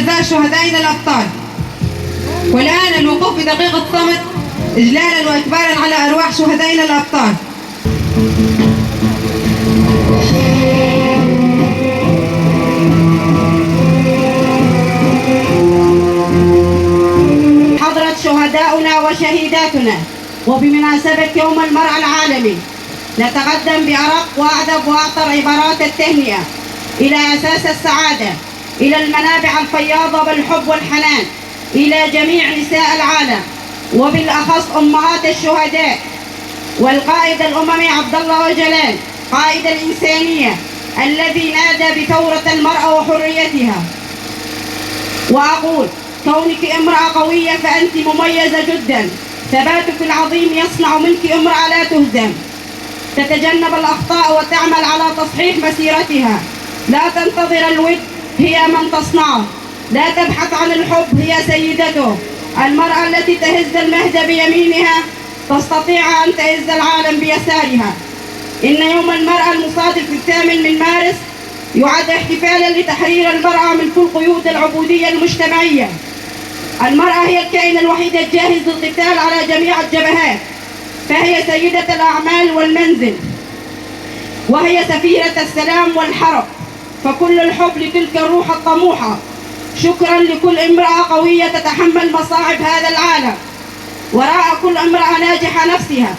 أعزاء شهدائنا الأبطال. والآن الوقوف بدقيقة صمت إجلالا وإكبارا على أرواح شهدائنا الأبطال. حضرت شهداؤنا وشهيداتنا، وبمناسبة يوم المرأة العالمي نتقدم بأرق وأعذب وأعطر عبارات التهنئة إلى أساس السعادة، إلى المنابع الفياضة بالحب والحنان، إلى جميع نساء العالم، وبالأخص أمهات الشهداء والقائد الأممي عبد الله وجلال قائد الإنسانية الذي نادى بثورة المرأة وحريتها. وأقول: كونك امرأة قوية فأنت مميزة جدا، ثباتك العظيم يصنع منك امرأة لا تهزم، تتجنب الأخطاء وتعمل على تصحيح مسيرتها، لا تنتظر الود، هي من تصنعه، لا تبحث عن الحب، هي سيدته. المرأة التي تهز المهد بيمينها تستطيع أن تهز العالم بيسارها. إن يوم المرأة المصادف 8 مارس يعد احتفالا لتحرير المرأة من كل قيود العبودية المجتمعية. المرأة هي الكائن الوحيد الجاهز للقتال على جميع الجبهات، فهي سيدة الأعمال والمنزل، وهي سفيرة السلام والحرب، فكل الحب لتلك الروح الطموحة. شكرا لكل امرأة قوية تتحمل مصاعب هذا العالم، وراء كل امرأة ناجحة نفسها،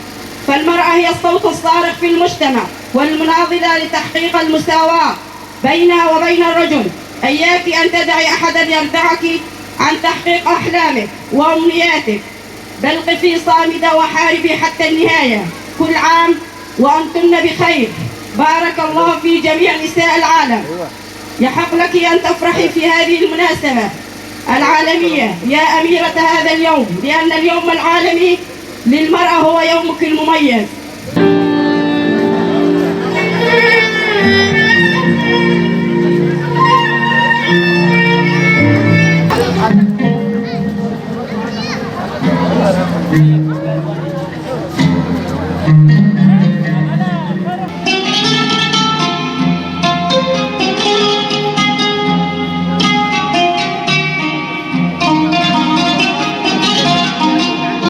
فالمرأة هي الصوت الصارخ في المجتمع والمناضلة لتحقيق المساواة بينها وبين الرجل. إياك أن تدعي أحدا يردعك عن تحقيق أحلامك وأمنياتك، بل قفي صامدة وحاربي حتى النهاية. كل عام وأنتن بخير، بارك الله في جميع نساء العالم. يحق لك أن تفرحي في هذه المناسبة العالمية يا أميرة هذا اليوم، لأن اليوم العالمي للمرأة هو يومك المميز.